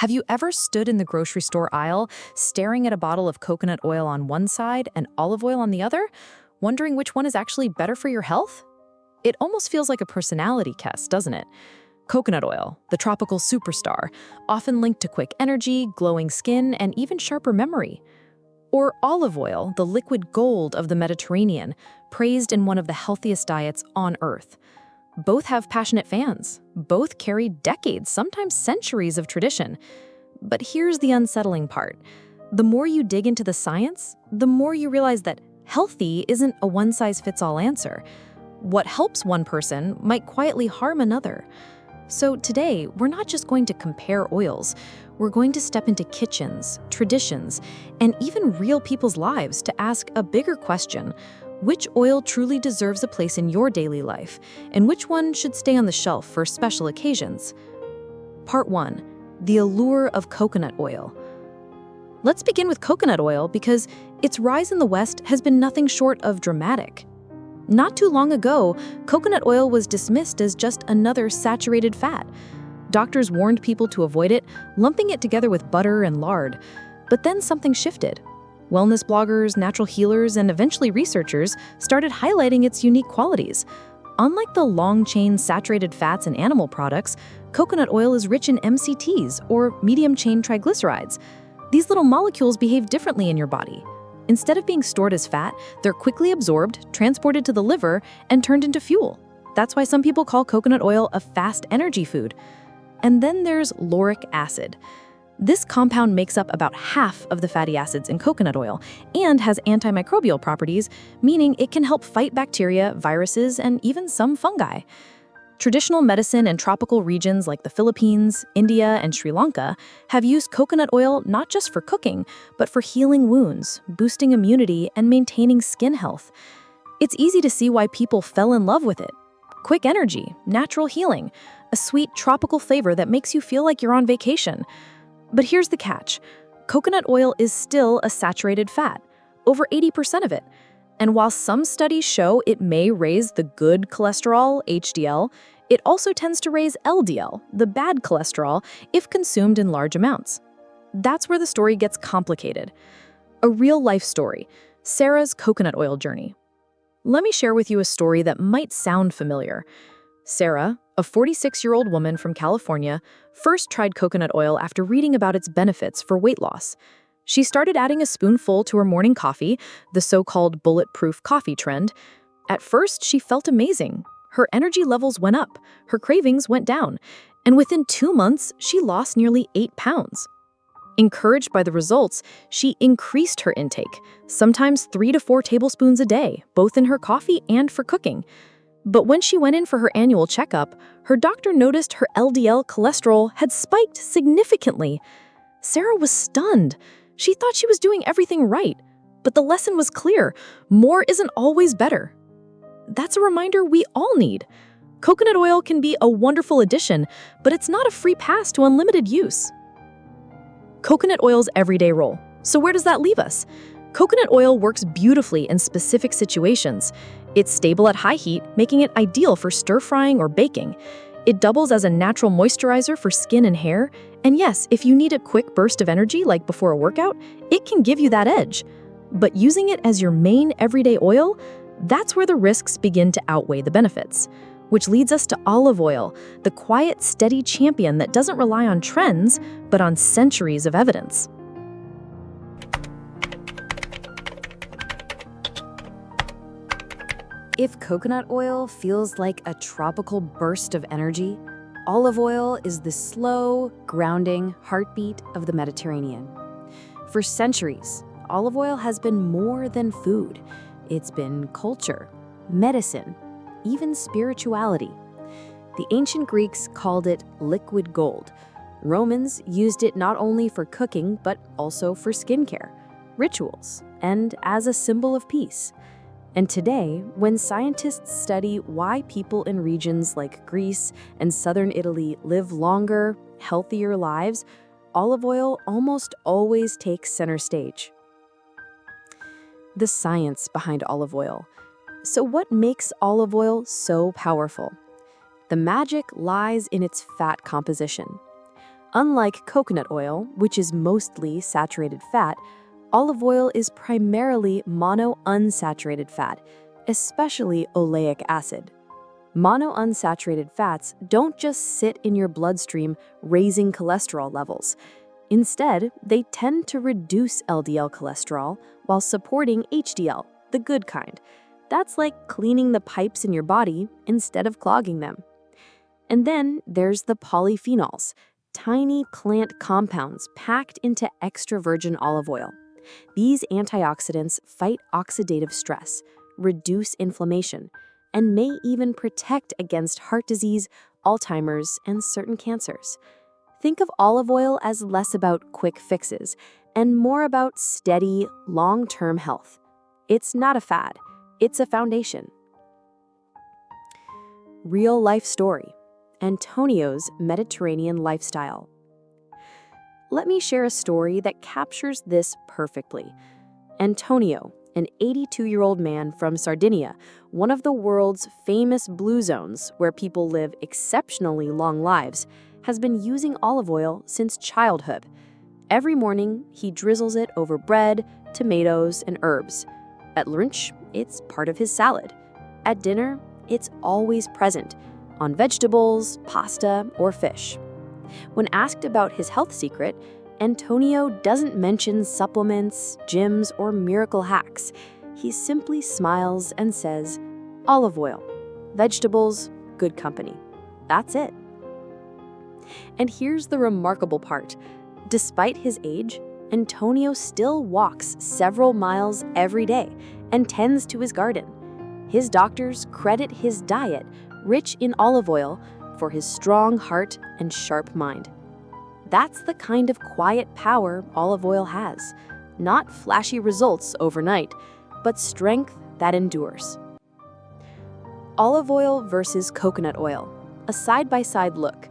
Have you ever stood in the grocery store aisle, staring at a bottle of coconut oil on one side and olive oil on the other, wondering which one is actually better for your health? It almost feels like a personality test, doesn't it? Coconut oil, the tropical superstar, often linked to quick energy, glowing skin, and even sharper memory. Or olive oil, the liquid gold of the Mediterranean, praised in one of the healthiest diets on Earth. Both have passionate fans. Both carry decades, sometimes centuries of tradition. But here's the unsettling part. The more you dig into the science, the more you realize that healthy isn't a one-size-fits-all answer. What helps one person might quietly harm another. So today, we're not just going to compare oils. We're going to step into kitchens, traditions, and even real people's lives to ask a bigger question. Which oil truly deserves a place in your daily life, and which one should stay on the shelf for special occasions? Part 1. The allure of coconut oil. Let's begin with coconut oil because its rise in the West has been nothing short of dramatic. Not too long ago, coconut oil was dismissed as just another saturated fat. Doctors warned people to avoid it, lumping it together with butter and lard. But then something shifted. Wellness bloggers, natural healers, and eventually researchers started highlighting its unique qualities. Unlike the long-chain saturated fats in animal products, coconut oil is rich in MCTs, or medium-chain triglycerides. These little molecules behave differently in your body. Instead of being stored as fat, they're quickly absorbed, transported to the liver, and turned into fuel. That's why some people call coconut oil a fast energy food. And then there's lauric acid. This compound makes up about half of the fatty acids in coconut oil and has antimicrobial properties, meaning it can help fight bacteria, viruses, and even some fungi. Traditional medicine in tropical regions like the Philippines, India, and Sri Lanka have used coconut oil not just for cooking, but for healing wounds, boosting immunity, and maintaining skin health. It's easy to see why people fell in love with it. Quick energy, natural healing, a sweet tropical flavor that makes you feel like you're on vacation. But here's the catch. Coconut oil is still a saturated fat, over 80% of it. And while some studies show it may raise the good cholesterol, HDL, it also tends to raise LDL, the bad cholesterol, if consumed in large amounts. That's where the story gets complicated. A real-life story, Sarah's coconut oil journey. Let me share with you a story that might sound familiar. Sarah, a 46-year-old woman from California, first tried coconut oil after reading about its benefits for weight loss. She started adding a spoonful to her morning coffee, the so-called bulletproof coffee trend. At first, she felt amazing. Her energy levels went up, her cravings went down, and within 2 months, she lost nearly 8 pounds. Encouraged by the results, she increased her intake, sometimes 3 to 4 tablespoons a day, both in her coffee and for cooking. But when she went in for her annual checkup, her doctor noticed her LDL cholesterol had spiked significantly. Sarah was stunned. She thought she was doing everything right. But the lesson was clear. More isn't always better. That's a reminder we all need. Coconut oil can be a wonderful addition, but it's not a free pass to unlimited use. Coconut oil's everyday role. So where does that leave us? Coconut oil works beautifully in specific situations. It's stable at high heat, making it ideal for stir-frying or baking. It doubles as a natural moisturizer for skin and hair. And yes, if you need a quick burst of energy like before a workout, it can give you that edge. But using it as your main everyday oil, that's where the risks begin to outweigh the benefits. Which leads us to olive oil, the quiet, steady champion that doesn't rely on trends, but on centuries of evidence. If coconut oil feels like a tropical burst of energy, olive oil is the slow, grounding heartbeat of the Mediterranean. For centuries, olive oil has been more than food. It's been culture, medicine, even spirituality. The ancient Greeks called it liquid gold. Romans used it not only for cooking, but also for skincare, rituals, and as a symbol of peace. And today, when scientists study why people in regions like Greece and southern Italy live longer, healthier lives, olive oil almost always takes center stage. The science behind olive oil. So what makes olive oil so powerful? The magic lies in its fat composition. Unlike coconut oil, which is mostly saturated fat, olive oil is primarily monounsaturated fat, especially oleic acid. Monounsaturated fats don't just sit in your bloodstream raising cholesterol levels. Instead, they tend to reduce LDL cholesterol while supporting HDL, the good kind. That's like cleaning the pipes in your body instead of clogging them. And then there's the polyphenols, tiny plant compounds packed into extra virgin olive oil. These antioxidants fight oxidative stress, reduce inflammation, and may even protect against heart disease, Alzheimer's, and certain cancers. Think of olive oil as less about quick fixes and more about steady, long-term health. It's not a fad, it's a foundation. Real life story: Antonio's Mediterranean lifestyle. Let me share a story that captures this perfectly. Antonio, an 82-year-old man from Sardinia, one of the world's famous blue zones where people live exceptionally long lives, has been using olive oil since childhood. Every morning, he drizzles it over bread, tomatoes, and herbs. At lunch, it's part of his salad. At dinner, it's always present, on vegetables, pasta, or fish. When asked about his health secret, Antonio doesn't mention supplements, gyms, or miracle hacks. He simply smiles and says, olive oil, vegetables, good company. That's it. And here's the remarkable part. Despite his age, Antonio still walks several miles every day and tends to his garden. His doctors credit his diet, rich in olive oil, for his strong heart and sharp mind. That's the kind of quiet power olive oil has. Not flashy results overnight, but strength that endures. Olive oil versus coconut oil, a side-by-side look.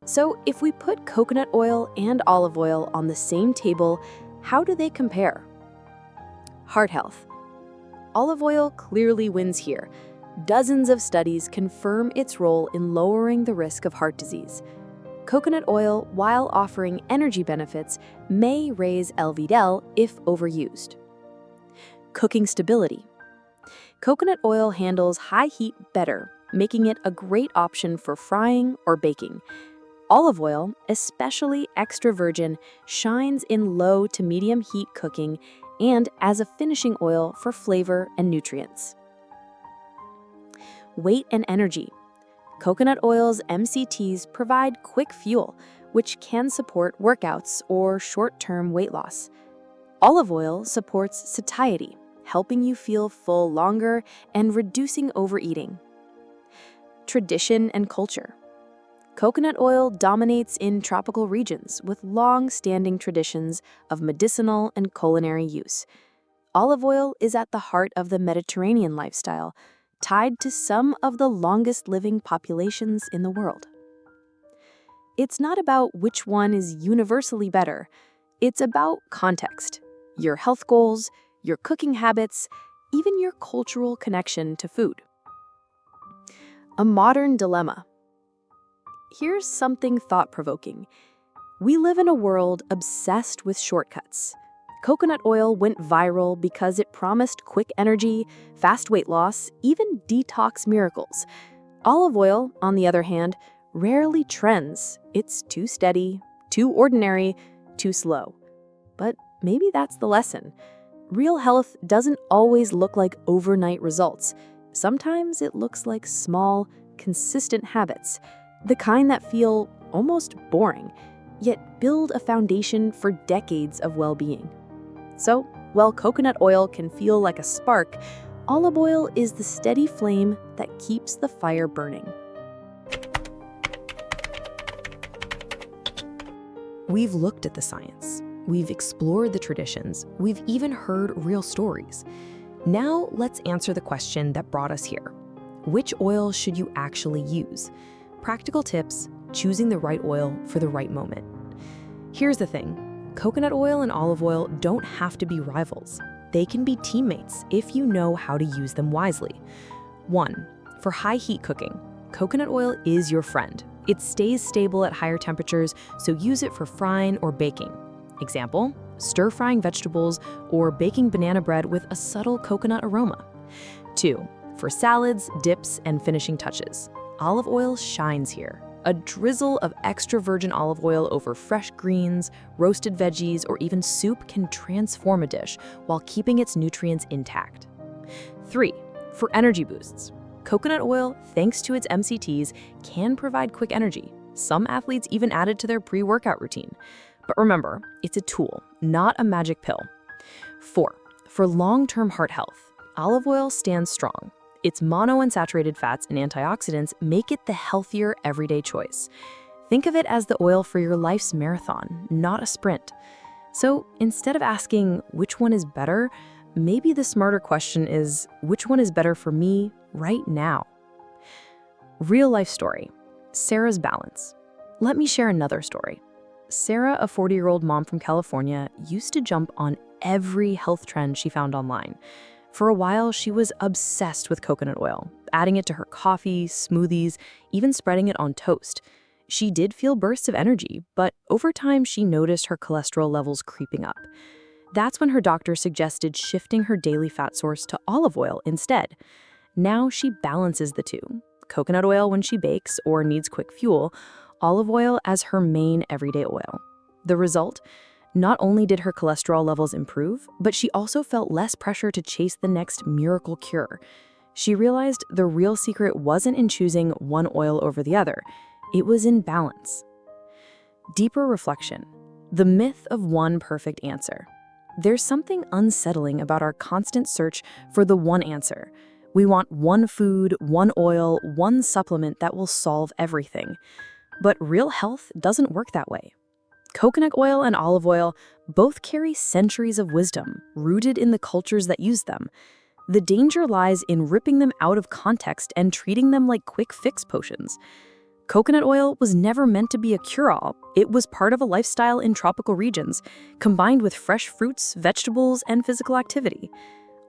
So if we put coconut oil and olive oil on the same table, how do they compare? Heart health. Olive oil clearly wins here. Dozens of studies confirm its role in lowering the risk of heart disease. Coconut oil, while offering energy benefits, may raise LDL if overused. Cooking stability. Coconut oil handles high heat better, making it a great option for frying or baking. Olive oil, especially extra virgin, shines in low to medium heat cooking and as a finishing oil for flavor and nutrients. Weight and energy. Coconut oil's MCTs provide quick fuel, which can support workouts or short-term weight loss. Olive oil supports satiety, helping you feel full longer and reducing overeating. Tradition and culture. Coconut oil dominates in tropical regions with long-standing traditions of medicinal and culinary use. Olive oil is at the heart of the Mediterranean lifestyle, tied to some of the longest living populations in the world. It's not about which one is universally better. It's about context, your health goals, your cooking habits, even your cultural connection to food. A modern dilemma. Here's something thought-provoking. We live in a world obsessed with shortcuts. Coconut oil went viral because it promised quick energy, fast weight loss, even detox miracles. Olive oil, on the other hand, rarely trends. It's too steady, too ordinary, too slow. But maybe that's the lesson. Real health doesn't always look like overnight results. Sometimes it looks like small, consistent habits, the kind that feel almost boring, yet build a foundation for decades of well-being. So, while coconut oil can feel like a spark, olive oil is the steady flame that keeps the fire burning. We've looked at the science, we've explored the traditions, we've even heard real stories. Now let's answer the question that brought us here. Which oil should you actually use? Practical tips, choosing the right oil for the right moment. Here's the thing. Coconut oil and olive oil don't have to be rivals. They can be teammates if you know how to use them wisely. 1. For high heat cooking, coconut oil is your friend. It stays stable at higher temperatures, so use it for frying or baking. Example, stir-frying vegetables or baking banana bread with a subtle coconut aroma. 2. For salads, dips, and finishing touches. Olive oil shines here. A drizzle of extra virgin olive oil over fresh greens, roasted veggies, or even soup can transform a dish while keeping its nutrients intact. 3. For energy boosts. Coconut oil, thanks to its MCTs, can provide quick energy. Some athletes even add it to their pre-workout routine. But remember, it's a tool, not a magic pill. 4. For long-term heart health. Olive oil stands strong. Its monounsaturated fats and antioxidants make it the healthier everyday choice. Think of it as the oil for your life's marathon, not a sprint. So instead of asking which one is better, maybe the smarter question is, which one is better for me right now? Real life story. Sarah's balance. Let me share another story. Sarah, a 40-year-old mom from California, used to jump on every health trend she found online. For a while, she was obsessed with coconut oil, adding it to her coffee, smoothies, even spreading it on toast. She did feel bursts of energy, but over time she noticed her cholesterol levels creeping up. That's when her doctor suggested shifting her daily fat source to olive oil instead. Now she balances the two: coconut oil when she bakes or needs quick fuel, olive oil as her main everyday oil. The result? Not only did her cholesterol levels improve, but she also felt less pressure to chase the next miracle cure. She realized the real secret wasn't in choosing one oil over the other, it was in balance. Deeper reflection. The myth of one perfect answer. There's something unsettling about our constant search for the one answer. We want one food, one oil, one supplement that will solve everything. But real health doesn't work that way. Coconut oil and olive oil both carry centuries of wisdom, rooted in the cultures that use them. The danger lies in ripping them out of context and treating them like quick fix potions. Coconut oil was never meant to be a cure-all. It was part of a lifestyle in tropical regions, combined with fresh fruits, vegetables, and physical activity.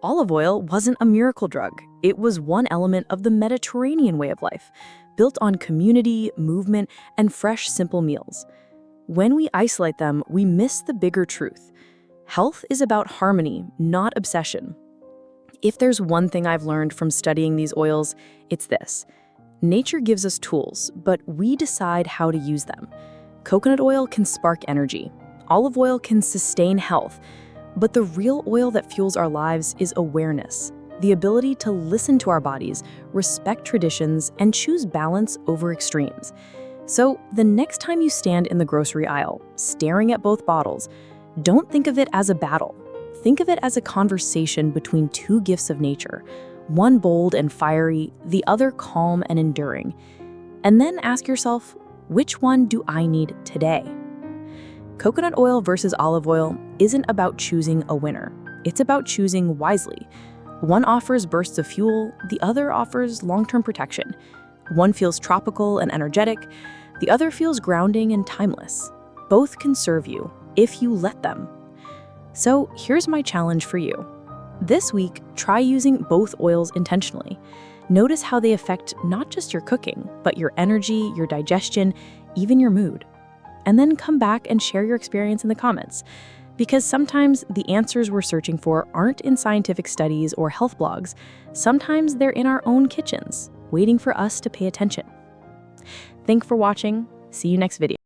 Olive oil wasn't a miracle drug. It was one element of the Mediterranean way of life, built on community, movement, and fresh, simple meals. When we isolate them, we miss the bigger truth. Health is about harmony, not obsession. If there's one thing I've learned from studying these oils, it's this. Nature gives us tools, but we decide how to use them. Coconut oil can spark energy. Olive oil can sustain health. But the real oil that fuels our lives is awareness, the ability to listen to our bodies, respect traditions, and choose balance over extremes. So the next time you stand in the grocery aisle, staring at both bottles, don't think of it as a battle. Think of it as a conversation between two gifts of nature, one bold and fiery, the other calm and enduring. And then ask yourself, which one do I need today? Coconut oil versus olive oil isn't about choosing a winner. It's about choosing wisely. One offers bursts of fuel, the other offers long-term protection. One feels tropical and energetic, the other feels grounding and timeless. Both can serve you, if you let them. So here's my challenge for you. This week, try using both oils intentionally. Notice how they affect not just your cooking, but your energy, your digestion, even your mood. And then come back and share your experience in the comments. Because sometimes the answers we're searching for aren't in scientific studies or health blogs. Sometimes they're in our own kitchens, waiting for us to pay attention. Thanks for watching. See you next video.